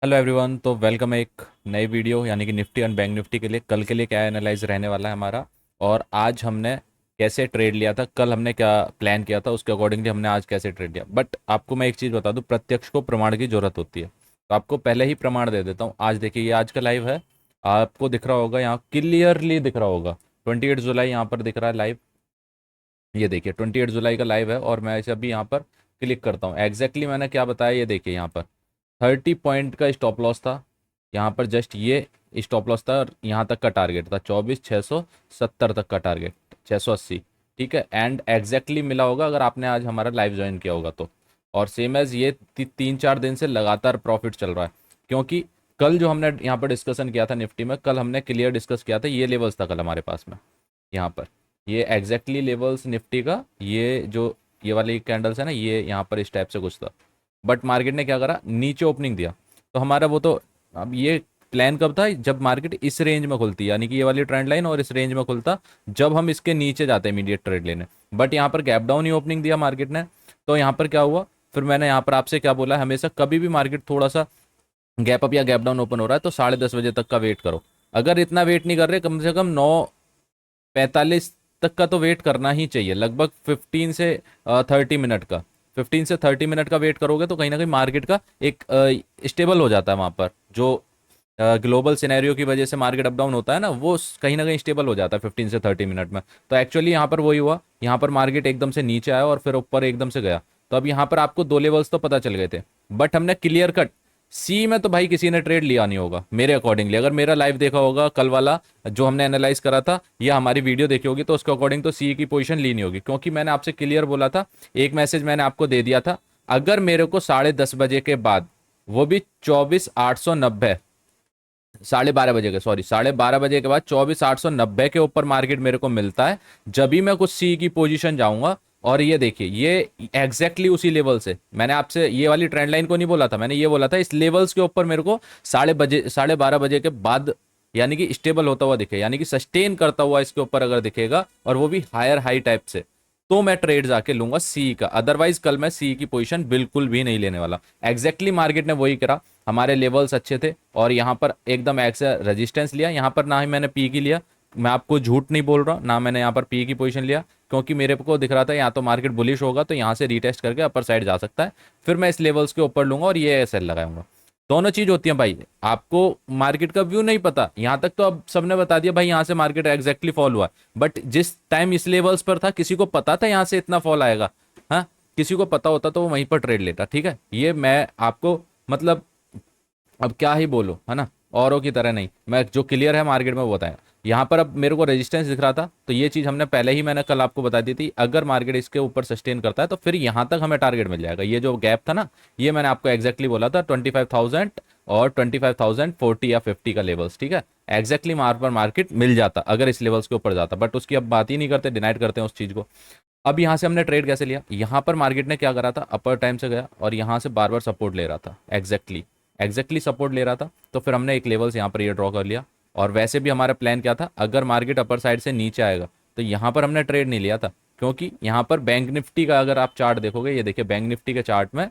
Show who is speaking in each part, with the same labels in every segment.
Speaker 1: Hello everyone. तो welcome एक नई वीडियो यानी कि निफ्टी एंड बैंक निफ्टी के लिए। कल के लिए क्या एनालाइज रहने वाला है हमारा, और आज हमने कैसे ट्रेड लिया था, कल हमने क्या प्लान किया था, उसके अकॉर्डिंगली हमने आज कैसे ट्रेड लिया। बट आपको मैं एक चीज़ बता दूं, प्रत्यक्ष को प्रमाण की ज़रूरत होती है। तो आपको पहले ही प्रमाण दे देता हूँ। आज देखिए, ये आज का लाइव है, आपको दिख रहा होगा, यहाँ क्लियरली दिख रहा होगा 28 जुलाई यहाँ पर दिख रहा है लाइव। ये देखिए 28 जुलाई का लाइव है, और मैं इसे अभी यहाँ पर क्लिक करता हूँ। एग्जैक्टली मैंने क्या बताया, ये देखिए यहाँ पर 30 पॉइंट का स्टॉप लॉस था। यहाँ पर जस्ट ये स्टॉप लॉस था, और यहाँ तक का टारगेट था 24,670 तक का टारगेट, 680। ठीक है, एंड एग्जैक्टली मिला होगा अगर आपने आज हमारा लाइव ज्वाइन किया होगा तो। और सेम एज ये 3-4 दिन से लगातार प्रॉफिट चल रहा है, क्योंकि कल जो हमने यहाँ पर डिस्कशन किया था निफ्टी में, कल हमने क्लियर डिस्कस किया था, ये लेवल्स था कल हमारे पास में। यहाँ पर ये एग्जैक्टली लेवल्स निफ्टी का, ये जो ये वाली कैंडल्स है ना, ये यहाँ पर इस टाइप से कुछ था। बट मार्केट ने क्या करा, नीचे ओपनिंग दिया। तो हमारा वो तो, अब ये प्लान कब था, जब मार्केट इस रेंज में खुलती, यानी कि ये वाली ट्रेंड लाइन और इस रेंज में खुलता, जब हम इसके नीचे जाते इमीडिएट ट्रेड लेने। बट यहाँ पर गैप डाउन ही ओपनिंग दिया मार्केट ने। तो यहाँ पर क्या हुआ, फिर मैंने यहाँ पर आपसे क्या बोला, हमेशा कभी भी मार्केट थोड़ा सा गैप अप या गैप डाउन ओपन हो रहा है तो 10:30 बजे तक का वेट करो। अगर इतना वेट नहीं कर रहे, कम से कम 9:45 तक का तो वेट करना ही चाहिए, लगभग 15 से 30 मिनट का। 15 से 30 मिनट का वेट करोगे तो कहीं ना कहीं मार्केट का एक स्टेबल हो जाता है वहाँ पर। जो ग्लोबल सिनेरियो की वजह से मार्केट अप डाउन होता है ना, वो कहीं ना कहीं स्टेबल हो जाता है 15 से 30 मिनट में। तो एक्चुअली यहाँ पर वही हुआ, यहाँ पर मार्केट एकदम से नीचे आया और फिर ऊपर एकदम से गया। तो अब यहाँ पर आपको दो लेवल्स तो पता चल गए थे, बट हमने क्लियर कट सी में तो भाई किसी ने ट्रेड लिया नहीं होगा मेरे अकॉर्डिंगली। अगर मेरा लाइव देखा होगा कल वाला जो हमने एनालाइज करा था, या हमारी वीडियो देखी होगी, तो उसके अकॉर्डिंग तो सी की पोजीशन ली नहीं होगी, क्योंकि मैंने आपसे क्लियर बोला था, एक मैसेज मैंने आपको दे दिया था। अगर मेरे को 10:30 बजे के बाद, वो भी 24,890, 12:30 बजे के, सॉरी 12:30 बजे के बाद 24,890 के ऊपर मार्केट मेरे को मिलता है, जब भी मैं कुछ सी की पोजीशन जाऊंगा। और ये देखिए, ये एग्जैक्टली उसी लेवल से, मैंने आपसे ये वाली ट्रेंड लाइन को नहीं बोला था, मैंने ये बोला था इस लेवल्स के ऊपर मेरे को 12:30 बजे के बाद, यानी कि स्टेबल होता हुआ दिखे, यानी कि सस्टेन करता हुआ इसके ऊपर अगर दिखेगा, और वो भी हायर हाई टाइप से, तो मैं ट्रेड जाके लूंगा सी का। अदरवाइज कल मैं सी की पोजीशन बिल्कुल भी नहीं लेने वाला। एग्जैक्टली मार्केट ने वही करा, हमारे लेवल्स अच्छे थे, और यहाँ पर एकदम एक्स रेजिस्टेंस लिया। यहाँ पर ना ही मैंने पी की लिया, मैं आपको झूठ नहीं बोल रहा, ना मैंने यहाँ पर पी की पोजीशन लिया, क्योंकि मेरे को दिख रहा था यहाँ तो मार्केट बुलिश होगा, तो यहाँ से रीटेस्ट करके अपर साइड जा सकता है, फिर मैं इस लेवल्स के ऊपर लूंगा और ये सेल लगाऊंगा। दोनों चीज होती है भाई। आपको मार्केट का व्यू नहीं पता, यहाँ तक तो अब सबने बता दिया भाई, यहाँ से मार्केट एग्जैक्टली फॉल हुआ, बट जिस टाइम इस लेवल्स पर था, किसी को पता था यहाँ से इतना फॉल आएगा? हाँ, किसी को पता होता तो वो वहीं पर ट्रेड लेता। ठीक है, ये मैं आपको मतलब अब क्या ही बोलो, है ना, औरों की तरह नहीं, मैं जो क्लियर है मार्केट में वो बताया। यहाँ पर अब मेरे को रेजिस्टेंस दिख रहा था, तो ये चीज़ हमने पहले ही, मैंने कल आपको बता दी थी, अगर मार्केट इसके ऊपर सस्टेन करता है तो फिर यहाँ तक हमें टारगेट मिल जाएगा। ये जो गैप था ना, ये मैंने आपको एग्जैक्टली बोला था 25,000 और 25,040 या 50 का लेवल्स। ठीक है, एग्जैक्टली मार पर मार्केट मिल जाता अगर इस लेवल्स के ऊपर जाता, बट उसकी अब बात ही नहीं करते, डिनाइट करते हैं उस चीज़ को। अब यहाँ से हमने ट्रेड कैसे लिया, यहाँ पर मार्केट ने क्या करा था, अपर टाइम से गया और यहाँ से बार बार सपोर्ट ले रहा था, एग्जैक्टली सपोर्ट ले रहा था। तो फिर हमने एक लेवल्स यहाँ पर ये ड्रॉ कर लिया। और वैसे भी हमारा प्लान क्या था, अगर मार्केट अपर साइड से नीचे आएगा तो यहाँ पर हमने ट्रेड नहीं लिया था, क्योंकि यहाँ पर बैंक निफ्टी का अगर आप चार्ट देखोगे, ये देखिए बैंक निफ्टी के चार्ट में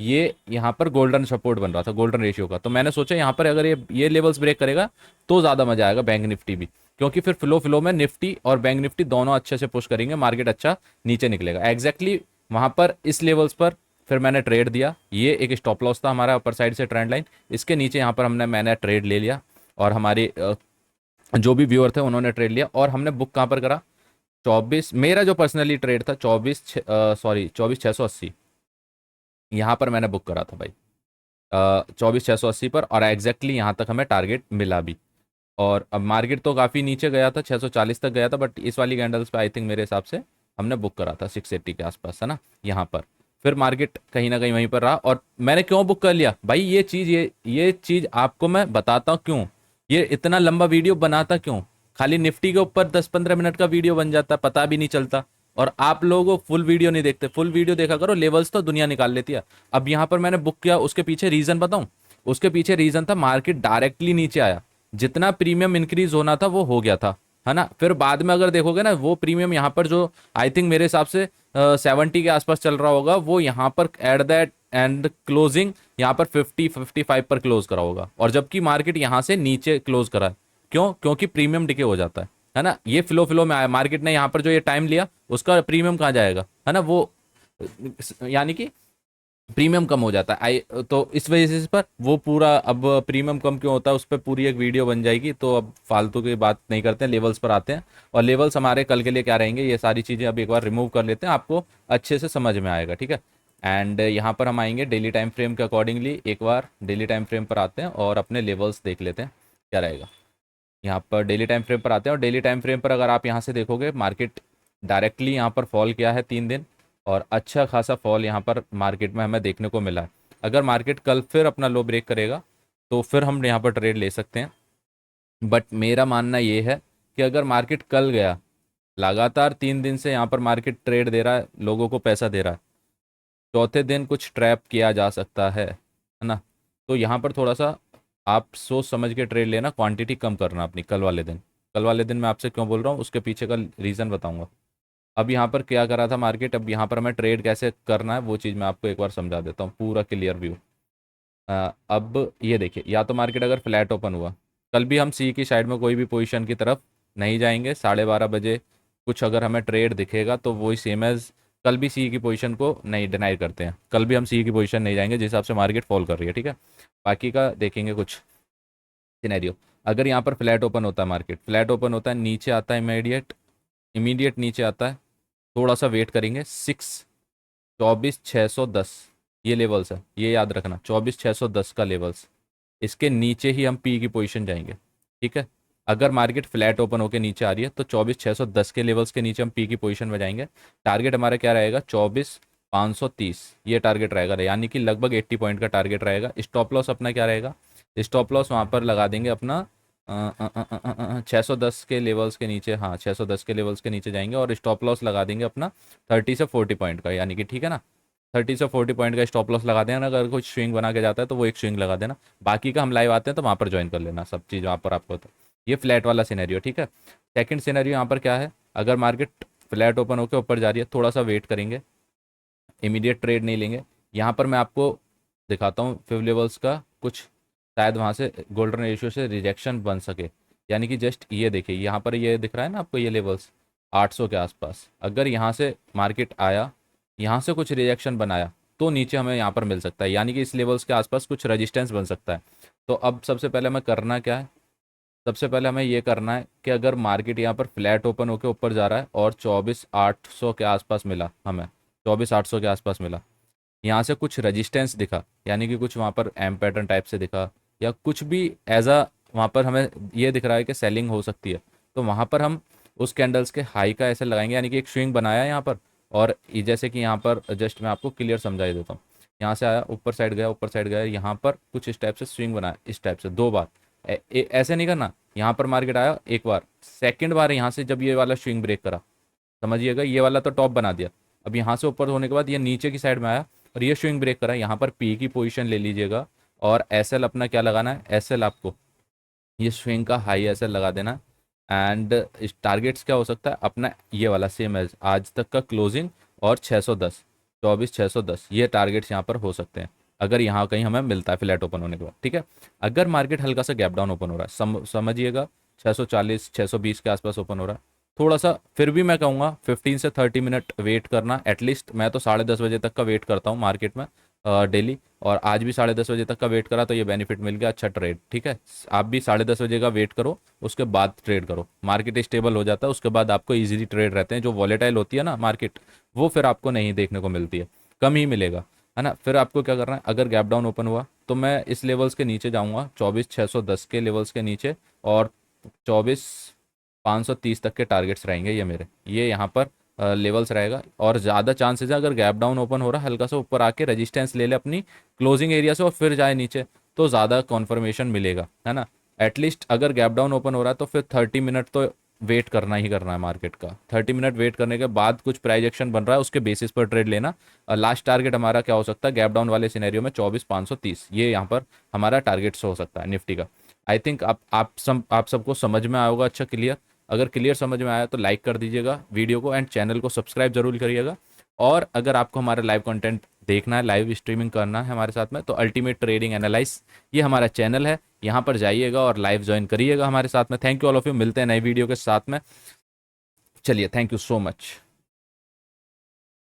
Speaker 1: ये यहाँ पर गोल्डन सपोर्ट बन रहा था, गोल्डन रेशियो का। तो मैंने सोचा यहाँ पर अगर ये लेवल्स ब्रेक करेगा तो ज़्यादा मजा आएगा बैंक निफ्टी भी, क्योंकि फिर फ्लो में निफ्टी और बैंक निफ्टी दोनों अच्छे से पुश करेंगे, मार्केट अच्छा नीचे निकलेगा। एग्जैक्टली वहाँ पर इस लेवल्स पर फिर मैंने ट्रेड दिया। ये एक स्टॉप लॉस था हमारा अपर साइड से ट्रेंड लाइन, इसके नीचे यहाँ पर मैंने ट्रेड ले लिया, और हमारे जो भी व्यूअर थे उन्होंने ट्रेड लिया। और हमने बुक कहाँ पर करा, 24, मेरा जो पर्सनली ट्रेड था 24,680, यहाँ पर मैंने बुक करा था भाई, 24,680 पर, और एग्जैक्टली यहाँ तक हमें टारगेट मिला भी। और अब मार्केट तो काफ़ी नीचे गया था, 640 तक गया था, बट इस वाली कैंडल्स पे आई थिंक मेरे हिसाब से हमने बुक करा था 680 के आसपास, है ना, यहाँ पर। फिर मार्केट कहीं ना कहीं वहीं पर रहा, और मैंने क्यों बुक कर लिया भाई, ये चीज़ आपको मैं बताता हूँ क्यों, ये इतना लंबा वीडियो बनाता क्यों, खाली निफ्टी के ऊपर 10-15 मिनट का वीडियो बन जाता, पता भी नहीं चलता। और आप लोगों को फुल वीडियो नहीं देखते, फुल वीडियो देखा करो, लेवल्स तो दुनिया निकाल लेती है। अब यहाँ पर मैंने बुक किया, उसके पीछे रीजन बताऊं, उसके पीछे रीजन था मार्केट डायरेक्टली नीचे आया, जितना प्रीमियम इंक्रीज होना था वो हो गया था, है ना। फिर बाद में अगर देखोगे ना, वो प्रीमियम यहाँ पर जो आई थिंक मेरे हिसाब से 70 के आसपास चल रहा होगा, वो यहाँ पर एट दैट एंड क्लोजिंग यहाँ पर 50-55 पर क्लोज करा होगा, और जबकि मार्केट यहाँ से नीचे क्लोज करा है। क्यों? क्योंकि प्रीमियम डिके हो जाता है ना। ये फ्लो में आया, मार्केट ने यहाँ पर जो ये टाइम लिया उसका प्रीमियम कहाँ जाएगा, है ना, वो यानी कि प्रीमियम कम हो जाता है। आई तो इस वजह से इस पर वो पूरा, अब प्रीमियम कम क्यों होता है उस पर पूरी एक वीडियो बन जाएगी, तो अब फालतू की बात नहीं करते हैं, लेवल्स पर आते हैं। और लेवल्स हमारे कल के लिए क्या रहेंगे, ये सारी चीज़ें अब एक बार रिमूव कर लेते हैं, आपको अच्छे से समझ में आएगा, ठीक है। एंड यहाँ पर हम आएंगे डेली टाइम फ्रेम के अकॉर्डिंगली, एक बार डेली टाइम फ्रेम पर आते हैं और अपने लेवल्स देख लेते हैं क्या रहेगा। यहाँ पर डेली टाइम फ्रेम पर आते हैं, और डेली टाइम फ्रेम पर अगर आप यहाँ से देखोगे, मार्केट डायरेक्टली यहाँ पर फॉल किया है 3 दिन, और अच्छा खासा फॉल यहाँ पर मार्केट में हमें देखने को मिला है। अगर मार्केट कल फिर अपना लो ब्रेक करेगा तो फिर हम यहाँ पर ट्रेड ले सकते हैं। बट मेरा मानना ये है कि अगर मार्केट कल गया, लगातार 3 दिन से यहाँ पर मार्केट ट्रेड दे रहा है, लोगों को पैसा दे रहा है, चौथे दिन कुछ ट्रैप किया जा सकता है ना। तो यहाँ पर थोड़ा सा आप सोच समझ के ट्रेड लेना, क्वांटिटी कम करना अपनी कल वाले दिन। कल वाले दिन मैं आपसे क्यों बोल रहा हूँ, उसके पीछे का रीज़न बताऊंगा। अब यहाँ पर क्या करा था मार्केट, अब यहाँ पर हमें ट्रेड कैसे करना है वो चीज़ मैं आपको एक बार समझा देता हूँ, पूरा क्लियर व्यू। अब ये देखिए, या तो मार्केट अगर फ्लैट ओपन हुआ, कल भी हम सी की साइड में कोई भी पोजीशन की तरफ नहीं जाएंगे। 12:30 बजे कुछ अगर हमें ट्रेड दिखेगा तो वही सेम एज कल भी सी की पोजीशन को नहीं डिनाई करते हैं, कल भी हम सी की पोजीशन नहीं जाएंगे जिस हिसाब से मार्केट फॉल कर रही है, ठीक है। बाकी का देखेंगे कुछ सिनेरियो। अगर यहाँ पर फ्लैट ओपन होता है, मार्केट फ्लैट ओपन होता है, नीचे आता है, इमीडिएट इमीडिएट नीचे आता है, थोड़ा सा वेट करेंगे, 24,610 ये लेवल्स है, ये याद रखना, 24,610 का लेवल्स, इसके नीचे ही हम पी की पोजीशन जाएंगे, ठीक है। अगर मार्केट फ्लैट ओपन होकर नीचे आ रही है तो 24,610 के लेवल्स के नीचे हम पी की पोजीशन में जाएंगे। टारगेट हमारा क्या रहेगा, 24,530 ये टारगेट रहेगा, यानी कि लगभग 80 पॉइंट का टारगेट रहेगा। स्टॉप लॉस अपना क्या रहेगा, स्टॉप लॉस वहाँ पर लगा देंगे अपना 610 के लेवल्स के नीचे, हाँ 610 के लेवल्स के नीचे जाएंगे, और स्टॉप लॉस लगा देंगे अपना 30 से 40 पॉइंट का, यानी कि ठीक है ना, 30 से 40 पॉइंट का स्टॉप लॉस लगा देना। अगर कुछ स्विंग बना के जाता है तो वो एक स्विंग लगा देना, बाकी का हम लाइव आते हैं तो वहाँ पर ज्वाइन कर लेना, सब चीज़ वहाँ पर आपको होता है। ये फ्लैट वाला सिनेरियो, ठीक है। सेकंड सिनेरियो यहाँ पर क्या है, अगर मार्केट फ्लैट ओपन होकर ऊपर जा रही है, थोड़ा सा वेट करेंगे, इमीडिएट ट्रेड नहीं लेंगे। यहाँ पर मैं आपको दिखाता हूँ फिव लेवल्स का कुछ, शायद वहाँ से गोल्डन रेशियो से रिजेक्शन बन सके, यानी कि जस्ट ये देखिए, यहाँ पर ये दिख रहा है ना आपको, ये लेवल्स 800 के आसपास, अगर यहाँ से मार्केट आया, यहाँ से कुछ रिजेक्शन बनाया तो नीचे हमें यहाँ पर मिल सकता है, यानी कि इस लेवल्स के आसपास कुछ रजिस्टेंस बन सकता है। तो अब सबसे पहले हमें करना क्या है, सबसे पहले हमें ये करना है कि अगर मार्केट यहाँ पर फ्लैट ओपन होकर ऊपर जा रहा है और 24,800 के आसपास मिला हमें, 24,800 के आसपास मिला, यहाँ से कुछ रेजिस्टेंस दिखा, यानी कि कुछ वहाँ पर एम पैटर्न टाइप से दिखा, या कुछ भी एज अ वहाँ पर हमें ये दिख रहा है कि सेलिंग हो सकती है, तो वहाँ पर हम उस कैंडल्स के हाई का ऐसे लगाएंगे, यानी कि एक स्विंग बनाया है यहाँ पर। और जैसे कि यहाँ पर जस्ट मैं आपको क्लियर समझा ही देता हूँ, यहाँ से आया, ऊपर साइड गया, ऊपर साइड गया, यहाँ पर कुछ इस टाइप से स्विंग बनाया, इस टाइप से 2 बार। ऐसे नहीं करना, यहाँ पर मार्केट आया एक बार, सेकेंड बार यहाँ से जब ये वाला स्विंग ब्रेक करा, समझिएगा, ये वाला तो टॉप बना दिया, अब यहाँ से ऊपर होने के बाद ये नीचे की साइड में आया और ये स्विंग ब्रेक करा, यहाँ पर पी की पोजीशन ले लीजिएगा, और एस एल अपना क्या लगाना है, एस एल आपको ये स्विंग का हाई एस एल लगा देना। एंड इस टारगेट्स क्या हो सकता है अपना, ये वाला सेम एज आज तक का क्लोजिंग, और 610, 24,610 ये टारगेट्स यहाँ पर हो सकते हैं, अगर यहाँ कहीं हमें मिलता है फ्लैट ओपन होने के बाद, ठीक है। अगर मार्केट हल्का सा गैप डाउन ओपन हो रहा है, समझिएगा 640 620 के आसपास ओपन हो रहा है, थोड़ा सा फिर भी मैं कहूँगा 15 से 30 मिनट वेट करना एटलीस्ट। मैं तो 10:30 बजे तक का वेट करता हूँ मार्केट में डेली, और आज भी 10:30 बजे तक का वेट करा तो ये बेनिफिट मिल गया, अच्छा ट्रेड, ठीक है। आप भी 10:30 बजे का वेट करो, उसके बाद ट्रेड करो, मार्केट स्टेबल हो जाता है उसके बाद आपको इजीली ट्रेड रहते हैं। जो वॉलेटाइल होती है ना मार्केट, वो फिर आपको नहीं देखने को मिलती है, कम ही मिलेगा, है ना। फिर आपको क्या करना है, अगर गैप डाउन ओपन हुआ तो मैं इस लेवल्स के नीचे जाऊँगा, 24,610 के लेवल्स के नीचे, और 24,530 तक के टारगेट्स रहेंगे ये मेरे, ये यहाँ पर लेवल्स रहेगा। और ज़्यादा चांसेस है अगर गैप डाउन ओपन हो रहा है, हल्का सा ऊपर आके रेजिस्टेंस ले ले अपनी क्लोजिंग एरिया से और फिर जाए नीचे, तो ज़्यादा कॉन्फर्मेशन मिलेगा, है ना। एटलीस्ट अगर गैप डाउन ओपन हो रहा है तो फिर 30 मिनट तो वेट करना ही करना है मार्केट का, 30 मिनट वेट करने के बाद कुछ प्राइस एक्शन बन रहा है उसके बेसिस पर ट्रेड लेना। लास्ट टारगेट हमारा क्या हो सकता है गैप डाउन वाले सिनेरियो में, 24,530 ये यहाँ पर हमारा टारगेट्स हो सकता है निफ्टी का। आई थिंक आप सबको समझ में आया होगा, अच्छा क्लियर। अगर क्लियर समझ में आया तो लाइक कर दीजिएगा वीडियो को, एंड चैनल को सब्सक्राइब जरूर करिएगा। और अगर आपको हमारा लाइव कंटेंट देखना है, लाइव स्ट्रीमिंग करना है हमारे साथ में, तो अल्टीमेट ट्रेडिंग एनालाइज ये हमारा चैनल है, यहाँ पर जाइएगा और लाइव ज्वाइन करिएगा हमारे साथ में। Thank you all of you, मिलते हैं नई वीडियो के साथ में। चलिए, थैंक यू सो मच।